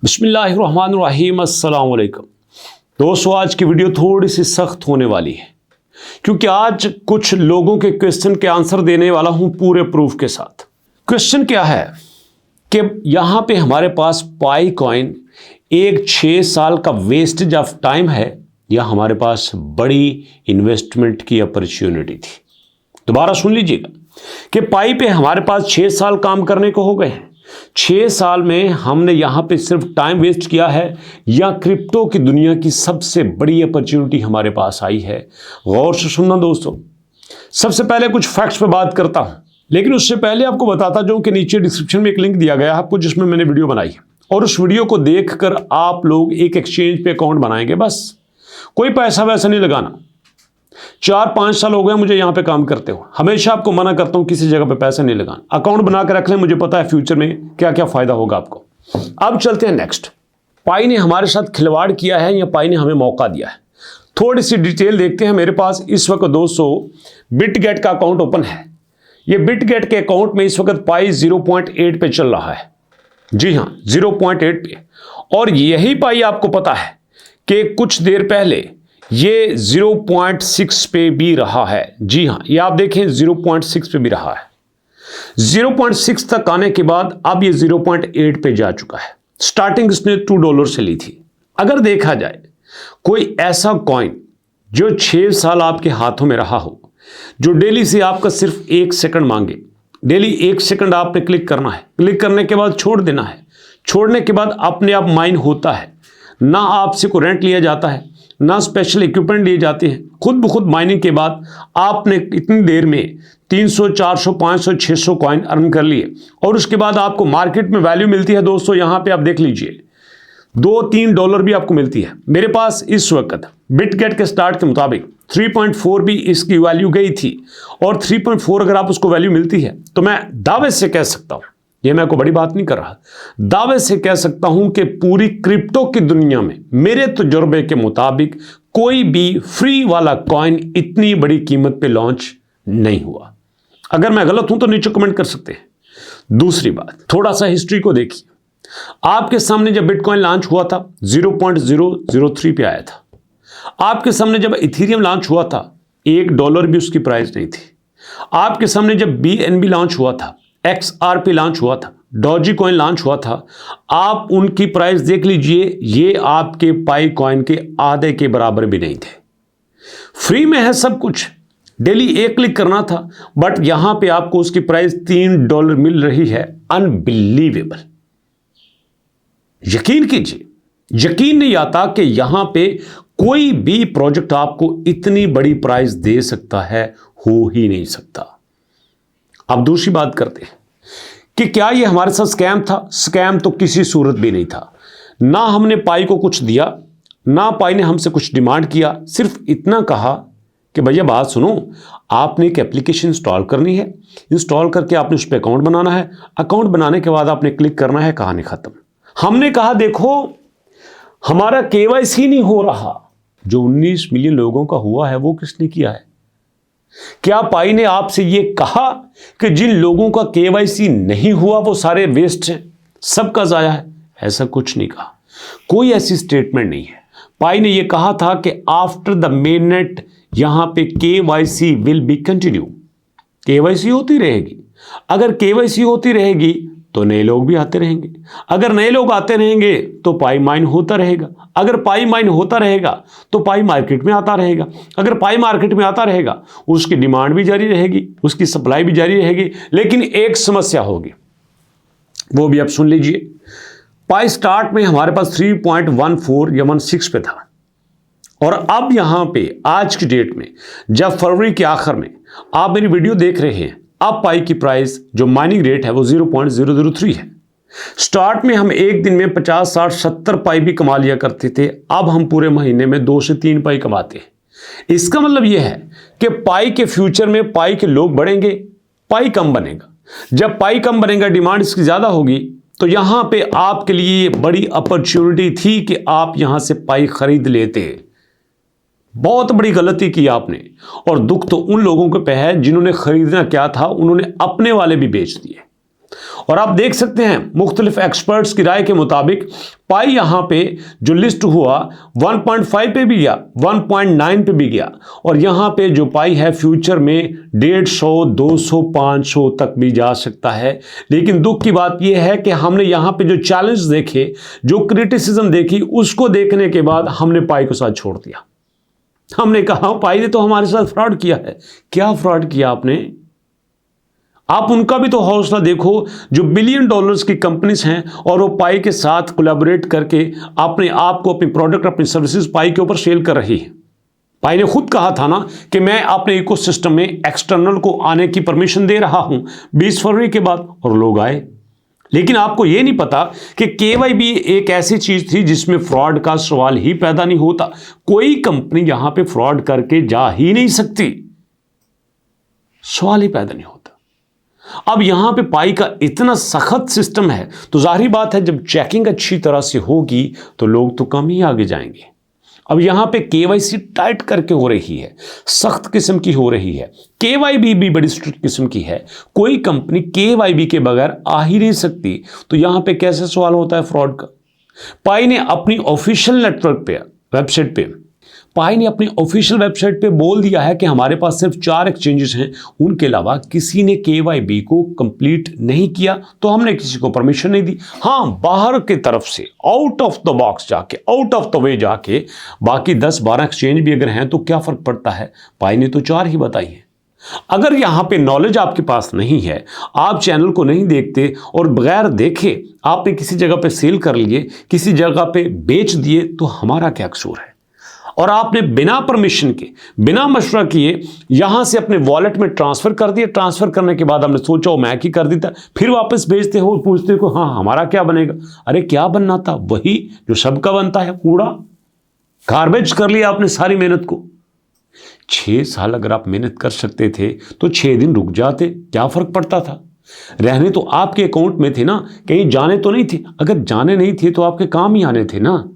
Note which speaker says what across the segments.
Speaker 1: बिस्मिल्लाहिर्रहमानिर्रहीम अस्सलाम वालेकुम। दोस्तों, आज की वीडियो थोड़ी सी सख्त होने वाली है क्योंकि आज कुछ लोगों के क्वेश्चन के आंसर देने वाला हूं पूरे प्रूफ के साथ। क्वेश्चन क्या है कि यहां पे हमारे पास पाई कॉइन एक 6 साल का वेस्टेज ऑफ टाइम है या हमारे पास बड़ी इन्वेस्टमेंट की अपॉर्चुनिटी थी। दोबारा सुन लीजिएगा कि पाई पे हमारे पास 6 साल काम करने को हो गए हैं। 6 साल में हमने यहां पे सिर्फ टाइम वेस्ट किया है या क्रिप्टो की दुनिया की सबसे बड़ी अपॉर्चुनिटी हमारे पास आई है। गौर से सुनना दोस्तों। सबसे पहले कुछ फैक्ट्स पे बात करता हूं, लेकिन उससे पहले आपको बताता जाऊं कि नीचे डिस्क्रिप्शन में एक लिंक दिया गया है आपको, जिसमें मैंने वीडियो बनाई है और उस वीडियो को देखकर आप लोग एक एक्सचेंज पे अकाउंट बनाएंगे। बस कोई पैसा वैसा नहीं लगाना। 4-5 साल हो गए मुझे यहां पे काम करते हो, हमेशा आपको मना करता हूं किसी जगह पे पैसा नहीं लगाना। अकाउंट बना के रख लें, मुझे पता है फ्यूचर में क्या क्या फायदा होगा आपको। अब चलते हैं नेक्स्ट। पाई ने हमारे साथ खिलवाड़ किया है या पाई ने हमें मौका दिया है, थोड़ी सी डिटेल देखते हैं। मेरे पास इस वक्त दोस्तों बिटगेट का अकाउंट ओपन है। ये बिटगेट के अकाउंट में इस वक्त पाई 0.8 पे चल रहा है। जी हां, 0.8 पे। और यही पाई आपको पता है कि कुछ देर पहले ये 0.6 पे भी रहा है। जी हां, ये आप देखें 0.6 पे भी रहा है। 0.6 तक आने के बाद अब ये 0.8 पे जा चुका है। स्टार्टिंग इसने $2 से ली थी। अगर देखा जाए कोई ऐसा कॉइन जो 6 साल आपके हाथों में रहा हो, जो डेली से आपका सिर्फ 1 सेकंड मांगे, डेली 1 सेकंड आपने क्लिक करना है, क्लिक करने के बाद छोड़ देना है, छोड़ने के बाद अपने आप माइन होता है, ना आपसे को रेंट लिया जाता है, ना स्पेशल इक्विपमेंट लिए जाते हैं, खुद ब खुद माइनिंग के बाद आपने इतनी देर में 300, 400, 500, 600 कॉइन अर्न कर लिए और उसके बाद आपको मार्केट में वैल्यू मिलती है। दोस्तों यहां पे आप देख लीजिए $2-3 भी आपको मिलती है। मेरे पास इस वक्त बिटगेट के स्टार्ट के मुताबिक 3.4 भी इसकी वैल्यू गई थी और 3.4 अगर आप उसको वैल्यू मिलती है तो मैं दावे से कह सकता हूं, ये मैं कोई बड़ी बात नहीं कर रहा, दावे से कह सकता हूं कि पूरी क्रिप्टो की दुनिया में मेरे तजुर्बे के मुताबिक कोई भी फ्री वाला कॉइन इतनी बड़ी कीमत पे लॉन्च नहीं हुआ। अगर मैं गलत हूं तो नीचे कमेंट कर सकते हैं। दूसरी बात, थोड़ा सा हिस्ट्री को देखिए। आपके सामने जब बिटकॉइन लॉन्च हुआ था 0.003 पे आया था। आपके सामने जब इथेरियम लॉन्च हुआ था $1 भी उसकी प्राइस नहीं थी। आपके सामने जब BNB लॉन्च हुआ था, XRP लॉन्च हुआ था, डॉजी कॉइन लॉन्च हुआ था, आप उनकी प्राइस देख लीजिए, ये आपके पाई कॉइन के आधे के बराबर भी नहीं थे। फ्री में है सब कुछ, डेली 1 क्लिक करना था, बट यहां पे आपको उसकी प्राइस $3 मिल रही है। अनबिलीवेबल। यकीन कीजिए, यकीन नहीं आता कि यहां पे कोई भी प्रोजेक्ट आपको इतनी बड़ी प्राइस दे सकता है, हो ही नहीं सकता। अब दूसरी बात करते हैं कि क्या ये हमारे साथ स्कैम था। स्कैम तो किसी सूरत भी नहीं था। ना हमने पाई को कुछ दिया, ना पाई ने हमसे कुछ डिमांड किया। सिर्फ इतना कहा कि भैया बात सुनो, आपने एक एप्लीकेशन इंस्टॉल करनी है, इंस्टॉल करके आपने उस पर अकाउंट बनाना है, अकाउंट बनाने के बाद आपने क्लिक करना है, कहानी खत्म। हमने कहा देखो हमारा KYC नहीं हो रहा। जो 19 मिलियन लोगों का हुआ है वो किसने किया है? क्या पाई ने आपसे यह कहा कि जिन लोगों का KYC नहीं हुआ वो सारे वेस्ट हैं, सबका जाया है? ऐसा कुछ नहीं कहा, कोई ऐसी स्टेटमेंट नहीं है। पाई ने यह कहा था कि आफ्टर द मेननेट यहां पे KYC will be continue. KYC होती रहेगी। अगर KYC होती रहेगी तो नए लोग भी आते रहेंगे। अगर नए लोग आते रहेंगे तो पाई माइन होता रहेगा। अगर पाई माइन होता रहेगा तो पाई मार्केट में आता रहेगा। अगर पाई मार्केट में आता रहेगा उसकी डिमांड भी जारी रहेगी, उसकी सप्लाई भी जारी रहेगी। लेकिन एक समस्या होगी, वो भी आप सुन लीजिए। पाई स्टार्ट में हमारे पास 3.14 या 16 पे था और अब यहां पे आज की डेट में जब फरवरी के आखिर में आप मेरी वीडियो देख रहे हैं, अब पाई की प्राइस जो माइनिंग रेट है वो 0.003 है। स्टार्ट में हम एक दिन में 50, 60, 70 पाई भी कमा लिया करते थे। अब हम पूरे महीने में 2 से 3 पाई कमाते हैं। इसका मतलब यह है कि पाई के फ्यूचर में पाई के लोग बढ़ेंगे, पाई कम बनेगा। जब पाई कम बनेगा, डिमांड इसकी ज्यादा होगी, तो यहां पे आपके लिए बड़ी अपॉर्चुनिटी थी कि आप यहां से पाई खरीद लेते। बहुत बड़ी गलती की आपने, और दुख तो उन लोगों के पे है जिन्होंने खरीदना क्या था उन्होंने अपने वाले भी बेच दिए। और आप देख सकते हैं मुख्तलिफ एक्सपर्ट्स की राय के मुताबिक पाई यहां पे जो लिस्ट हुआ 1.5 पे भी गया, 1.9 पे भी गया, और यहां पे जो पाई है फ्यूचर में 150, 200, 500 तक भी जा सकता है। लेकिन दुख की बात यह है कि हमने यहां पे जो चैलेंज देखे, जो क्रिटिसिज्म देखी, उसको देखने के बाद हमने पाई को साथ छोड़ दिया। हमने कहा पाई ने तो हमारे साथ फ्रॉड किया है। क्या फ्रॉड किया आपने? आप उनका भी तो हौसला देखो जो बिलियन डॉलर्स की कंपनीज हैं और वो पाई के साथ कोलैबोरेट करके अपने आप को, अपनी प्रोडक्ट, अपनी सर्विसेज पाई के ऊपर सेल कर रही है। पाई ने खुद कहा था ना कि मैं अपने इकोसिस्टम में एक्सटर्नल को आने की परमिशन दे रहा हूं 20 फरवरी के बाद, और लोग आए। लेकिन आपको यह नहीं पता कि KYB एक ऐसी चीज थी जिसमें फ्रॉड का सवाल ही पैदा नहीं होता। कोई कंपनी यहां पे फ्रॉड करके जा ही नहीं सकती, सवाल ही पैदा नहीं होता। अब यहां पे पाई का इतना सख्त सिस्टम है तो जाहिर बात है जब चेकिंग अच्छी तरह से होगी तो लोग तो कम ही आगे जाएंगे। अब यहां पे KYC टाइट करके हो रही है, सख्त किस्म की हो रही है। KYB भी बड़ी स्ट्रिक्ट किस्म की है। कोई कंपनी KYB के बगैर आ ही नहीं सकती। तो यहां पे कैसे सवाल होता है फ्रॉड का? पाई ने अपनी ऑफिशियल नेटवर्क पे, वेबसाइट पे, पाई ने अपनी ऑफिशियल वेबसाइट पे बोल दिया है कि हमारे पास सिर्फ 4 एक्सचेंजेस हैं, उनके अलावा किसी ने KYB को कंप्लीट नहीं किया, तो हमने किसी को परमिशन नहीं दी। हाँ, बाहर की तरफ से आउट ऑफ द बॉक्स जाके, आउट ऑफ द वे जाके बाकी 10-12 एक्सचेंज भी अगर हैं तो क्या फर्क पड़ता है? पाई ने तो 4 ही बताई है। अगर यहां पे नॉलेज आपके पास नहीं है, आप चैनल को नहीं देखते और बगैर देखे आपने किसी जगह पे सेल कर लिए, किसी जगह पे बेच दिए, तो हमारा क्या कसूर है? और आपने बिना परमिशन के, बिना मशवरा किए यहां से अपने वॉलेट में ट्रांसफर कर दिया। ट्रांसफर करने के बाद हमने सोचा वो मैं ही कर देता, फिर वापस भेजते हो, पूछते हो हाँ हमारा क्या बनेगा? अरे क्या बनना था? वही जो सबका बनता है, कूड़ा, गार्बेज कर लिया आपने सारी मेहनत को। 6 साल अगर आप मेहनत कर सकते थे तो 6 दिन रुक जाते, क्या फर्क पड़ता था? रहने तो आपके अकाउंट में थे ना, कहीं जाने तो नहीं थे। अगर जाने नहीं थे तो आपके काम ही आने थे ना,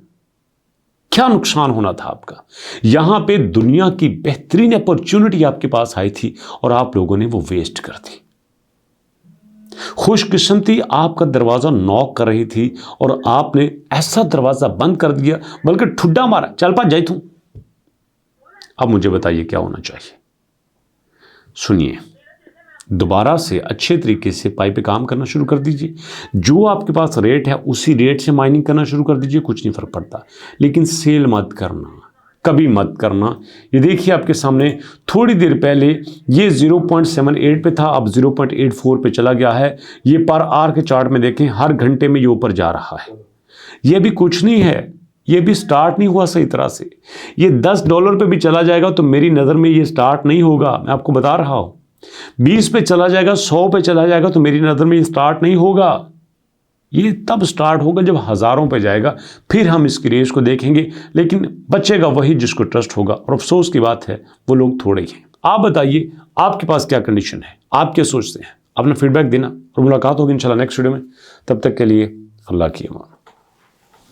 Speaker 1: क्या नुकसान होना था आपका? यहां पे दुनिया की बेहतरीन अपॉर्चुनिटी आपके पास आई थी और आप लोगों ने वो वेस्ट कर दी। खुशकिस्मती आपका दरवाजा नॉक कर रही थी और आपने ऐसा दरवाजा बंद कर दिया, बल्कि ठुड्डा मारा, चल पा जाए तू। अब मुझे बताइए क्या होना चाहिए? सुनिए, दोबारा से अच्छे तरीके से पाई पे काम करना शुरू कर दीजिए। जो आपके पास रेट है उसी रेट से माइनिंग करना शुरू कर दीजिए, कुछ नहीं फर्क पड़ता। लेकिन सेल मत करना, कभी मत करना। ये देखिए आपके सामने, थोड़ी देर पहले ये 0.78 पे था, अब 0.84 पे चला गया है। ये पर आवर के चार्ट में देखें, हर घंटे में ये ऊपर जा रहा है। ये भी कुछ नहीं है, ये भी स्टार्ट नहीं हुआ सही तरह से। ये $10 पे भी चला जाएगा तो मेरी नज़र में ये स्टार्ट नहीं होगा, मैं आपको बता रहा हूँ। 20 पे चला जाएगा, 100 पे चला जाएगा तो मेरी नज़र में ये स्टार्ट नहीं होगा। ये तब स्टार्ट होगा जब हज़ारों पे जाएगा, फिर हम इसकी रेस को देखेंगे। लेकिन बचेगा वही जिसको ट्रस्ट होगा, और अफसोस की बात है वो लोग थोड़े ही हैं। आप बताइए आपके पास क्या कंडीशन है, आप क्या सोचते हैं? अपना फीडबैक देना और मुलाकात होगी इंशाल्लाह नेक्स्ट वीडियो में। तब तक के लिए अल्लाह की अमान।